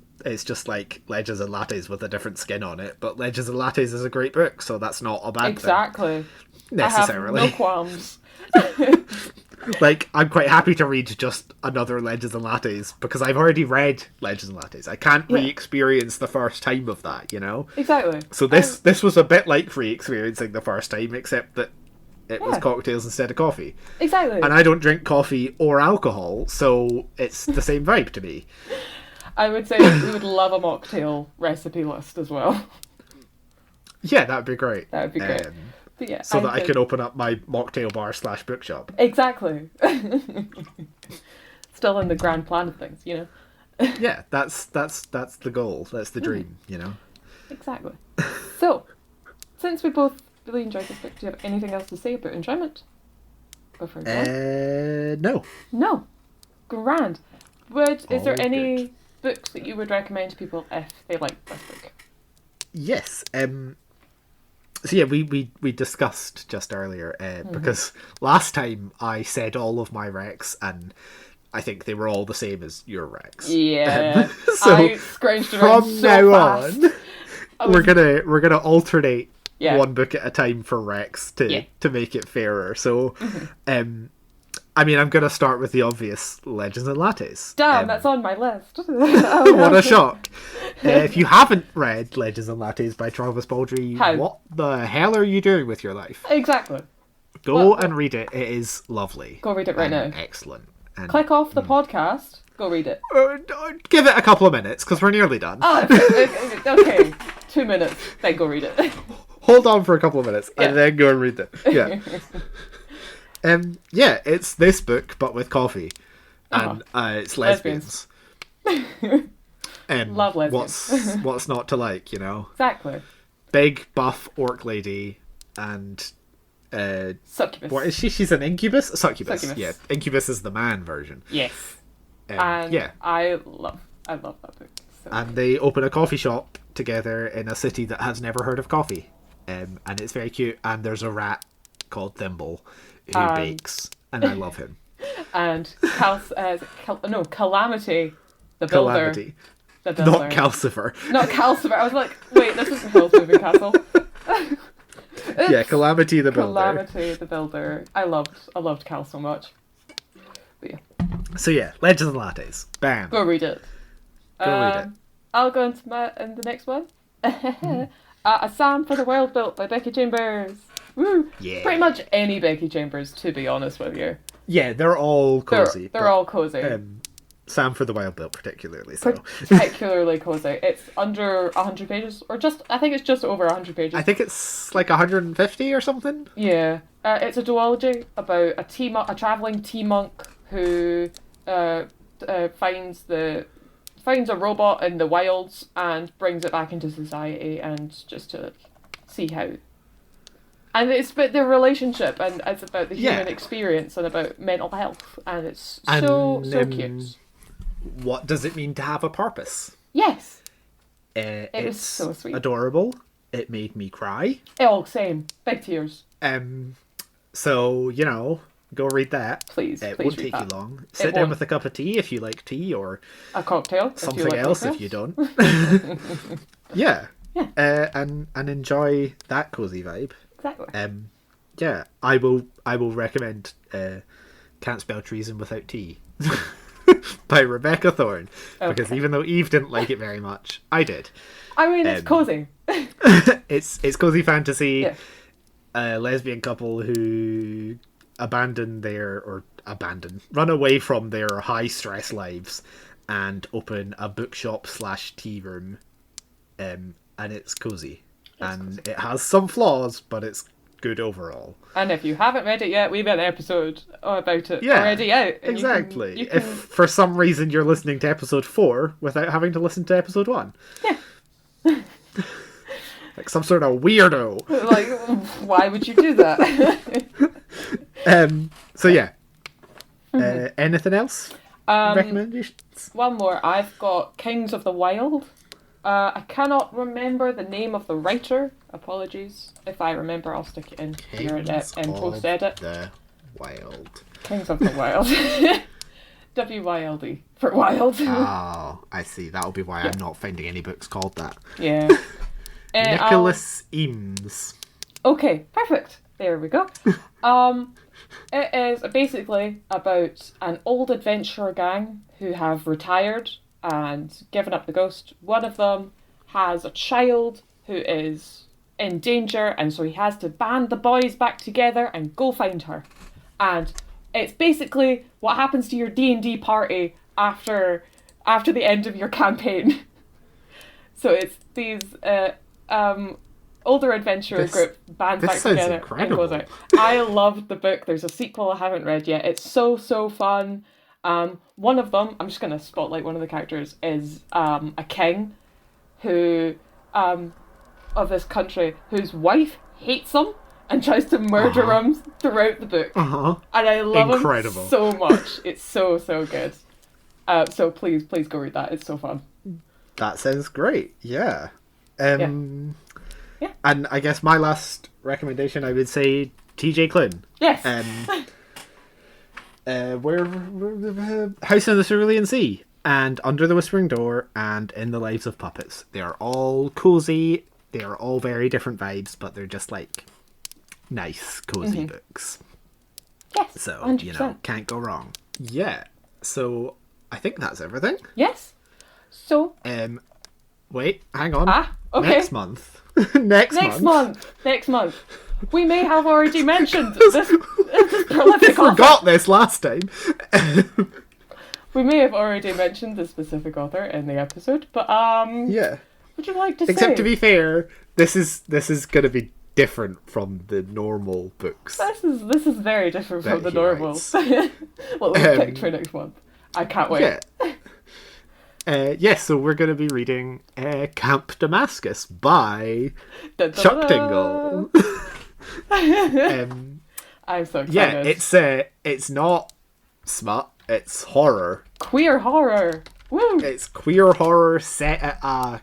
like Legends and Lattes with a different skin on it, but Legends and Lattes is a great book, so that's not a bad thing. Necessarily. I have no qualms. Like, I'm quite happy to read just another Legends and Lattes, because I've already read Legends and Lattes. I can't re-experience the first time of that, you know? Exactly. So this was a bit like re-experiencing the first time, except that It was cocktails instead of coffee. Exactly. And I don't drink coffee or alcohol, so it's the same vibe to me. I would say we would love a mocktail recipe list as well. Yeah, that would be great. That would be great. But yeah, so that I could open up my mocktail bar / bookshop. Exactly. Still in the grand plan of things, you know? Yeah, that's the goal. That's the dream, you know? Exactly. So, since we both really enjoyed this book, do you have anything else to say about enjoyment? Before no. No. Grand. Is there any good. books that you would recommend to people if they like this book? Yes. So yeah, we discussed just earlier because last time I said all of my recs and I think they were all the same as your recs. Yeah. So I scrounged around from so now fast. on, we're gonna alternate Yeah. one book at a time for recs to make it fairer. So, I mean, I'm gonna start with the obvious, Legends and Lattes. Damn, that's on my list. What a shock! If you haven't read Legends and Lattes by Travis Baldry, what the hell are you doing with your life? Exactly. Go and read it. It is lovely. Go read it right now. Excellent. And, Click off the podcast. Go read it. give it a couple of minutes because we're nearly done. Okay. 2 minutes. Then go read it. Hold on for a couple of minutes and then go and read it. Yeah. Yeah, it's this book but with coffee, and it's lesbians. Love lesbians. What's not to like, you know? Exactly. Big buff orc lady and Succubus. what is she? She's an incubus. Succubus. Yeah, incubus is the man version. Yes. And yeah, I love that book. So and they open a coffee shop together in a city that has never heard of coffee, and it's very cute. And there's a rat called Thimble who bakes, and I love him. And Calamity, the builder. Calamity. The builder. Not Calcifer. Not Calcifer. I was like, wait, this isn't Hill's Moving Castle. Yeah, Calamity the builder. Calamity the builder. I loved Cal so much. But yeah. So yeah, Legends and Lattes. Bam. Go read it. Read it. I'll go into the next one. A Psalm for the World Built by Becky Chambers. Woo! Yeah. Pretty much any Becky Chambers, to be honest with you. Yeah, they're all cozy. They're all cozy. Sam for the Wild Built particularly. So. Particularly cozy. It's under 100 pages, or I think it's just over 100 pages. I think it's like 150 or something. Yeah. It's a duology about a travelling tea monk who finds a robot in the wilds and brings it back into society, and just to see how. And it's about their relationship, and it's about the human experience, and about mental health, and it's so cute. What does it mean to have a purpose? Yes. It was so sweet. Adorable. It made me cry. Oh, same. Big tears. So, you know, go read that. Please. It please won't read take that. you long. Sit down with a cup of tea if you like tea, or a cocktail. Something else if you don't. Yeah. And enjoy that cozy vibe. Exactly. Yeah, I will recommend Can't Spell Treason Without Tea by Rebecca Thorne, because even though Eve didn't like it very much, I did. I mean, it's cozy. It's cozy fantasy. Yeah. A lesbian couple who run away from their high stress lives and open a bookshop / tea room, and it's cozy. And it has some flaws, but it's good overall. And if you haven't read it yet, we've got an episode about it already out. Exactly. You can... If for some reason you're listening to episode 4 without having to listen to episode 1. Yeah. Like some sort of weirdo. Like, why would you do that? So yeah. Anything else? Recommendations? One more. I've got Kings of the Wild. I cannot remember the name of the writer. Apologies. If I remember, I'll stick it in here in post-edit. The Wild. Kings of the Wild. WYLD for wild. Oh, I see. That'll be why I'm not finding any books called that. Yeah. Nicholas Eames. Okay, perfect. There we go. It is basically about an old adventurer gang who have retired and given up the ghost. One of them has a child who is in danger, and so he has to band the boys back together and go find her. And it's basically what happens to your D&D party after the end of your campaign. So it's these older adventurer group band back together incredible. and goes out. I loved the book. There's a sequel I haven't read yet. It's so fun. One of them, I'm just going to spotlight one of the characters, is a king who of this country whose wife hates him and tries to murder him throughout the book. And I love him so much. It's so good. So please go read that. It's so fun. That sounds great. Yeah. And I guess my last recommendation, I would say TJ Klune. Yes. Where House in the Cerulean Sea and Under the Whispering Door and In the Lives of Puppets. They are all cozy. They are all very different vibes, but they're just like nice, cozy books. Yes. So 100%. Can't go wrong. Yeah. So I think that's everything. Yes. So. Wait, hang on. Okay. Next month. Next month. We may have already mentioned this prolific I forgot this last time. We may have already mentioned the specific author in the episode, but yeah. Would you like to say? Except to be fair, this is going to be different from the normal books. This is very different from the normal. What we picked for next month. I can't wait. Yeah. So we're going to be reading Camp Damascus by Chuck Tingle. I'm so excited. Yeah, it's not smut, it's horror. Queer horror. Woo! It's queer horror set at a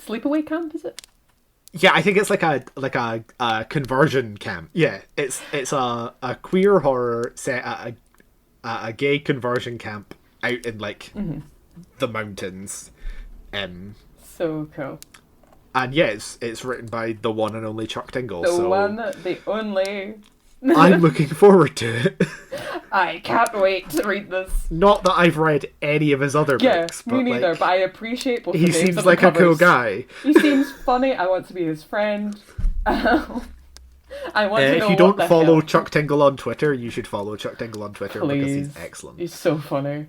sleepaway camp, is it? Yeah, I think it's like a conversion camp. Yeah, it's a queer horror set at a gay conversion camp out in like the mountains. So cool. And yeah, it's written by the one and only Chuck Tingle. The only. I'm looking forward to it. I can't wait to read this. Not that I've read any of his other books. Me neither, but I appreciate both the he names seems and like the a cool covers. guy. He seems funny. I want to be his friend. I want to know if you don't what the follow hell. Chuck Tingle on Twitter, you should follow Chuck Tingle on Twitter because he's excellent. He's so funny.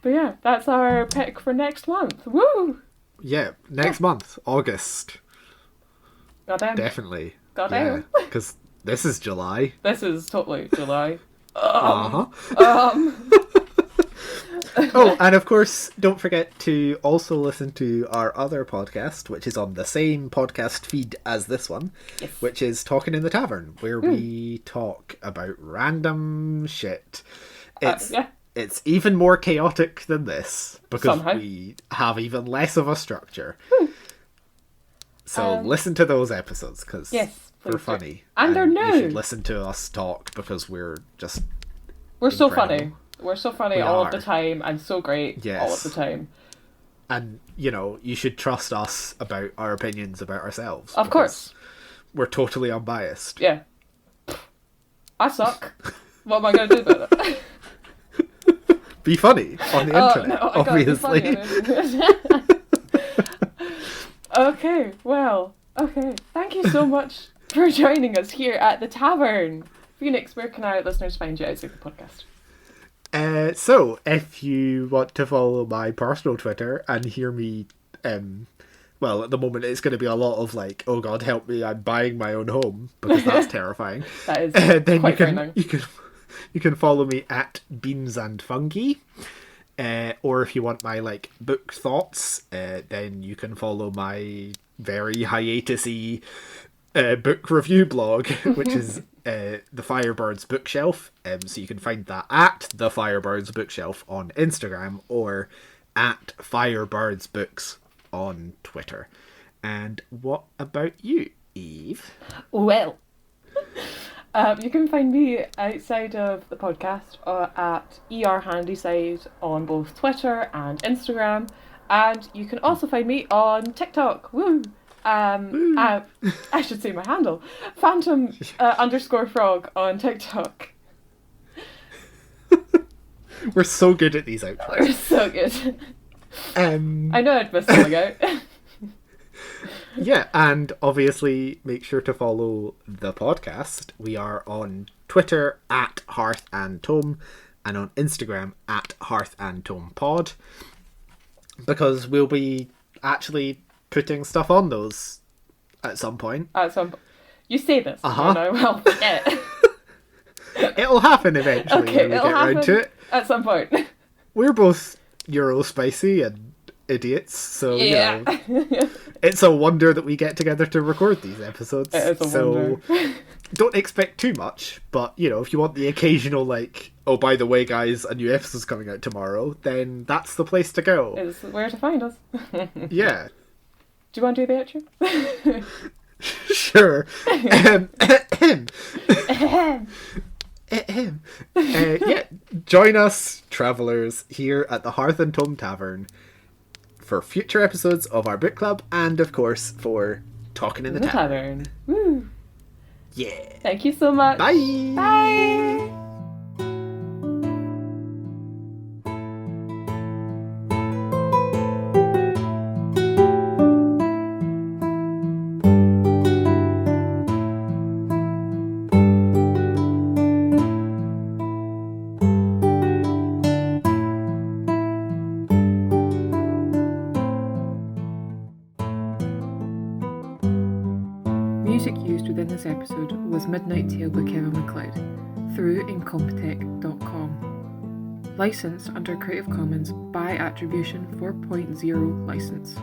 But yeah, that's our pick for next month. Woo! Yeah, next month, August. Goddamn. Definitely. Goddamn. Yeah, because this is July. This is totally July. Oh, and of course, don't forget to also listen to our other podcast, which is on the same podcast feed as this one, which is Talking in the Tavern, where we talk about random shit. It's even more chaotic than this, because we have even less of a structure. So listen to those episodes, because they're funny. And they're new. You should listen to us talk, because we're just so funny. We're so funny all of the time, and so great all of the time. And, you should trust us about our opinions about ourselves. Of course. We're totally unbiased. Yeah. I suck. What am I going to do about it? Be funny on the internet, obviously. Okay. Thank you so much for joining us here at the Tavern. Phoenix, where can our listeners find you outside the podcast? So, if you want to follow my personal Twitter and hear me, well, at the moment it's going to be a lot of like, oh God, help me, I'm buying my own home, because that's terrifying. That is then quite frightening. You can follow me at Beans and Fungi. Or if you want my like book thoughts, then you can follow my very hiatus-y book review blog, which is the Firebirds Bookshelf. So you can find that at the Firebirds Bookshelf on Instagram or at Firebirds Books on Twitter. And what about you, Eve? Well, you can find me outside of the podcast at ERHandyside on both Twitter and Instagram, and you can also find me on TikTok. Woo! I should say my handle, Phantom _frog on TikTok. We're so good at these outros. We're so good. I know I'd miss something out. Yeah, and obviously make sure to follow the podcast. We are on Twitter at Hearth and Tome and on Instagram at Hearth and Tome Pod, because we'll be actually putting stuff on those at some point. You say this, and I will forget. It'll happen eventually when we get around to it. At some point. We're both Eurospicy and idiots, so yeah. It's a wonder that we get together to record these episodes. It is a wonder. Don't expect too much, but if you want the occasional like, oh, by the way guys, a new episode's coming out tomorrow, then that's the place to go. It's where to find us. Yeah. Do you want to do the outro? Sure. Yeah, join us, travellers, here at the Hearth and Tome Tavern for future episodes of our book club, and of course for Talking in the Tavern. Woo! Yeah. Thank you so much. Bye. Bye. Music used within this episode was Midnight Tale by Kevin MacLeod through incompetech.com. Licensed under Creative Commons by Attribution 4.0 license.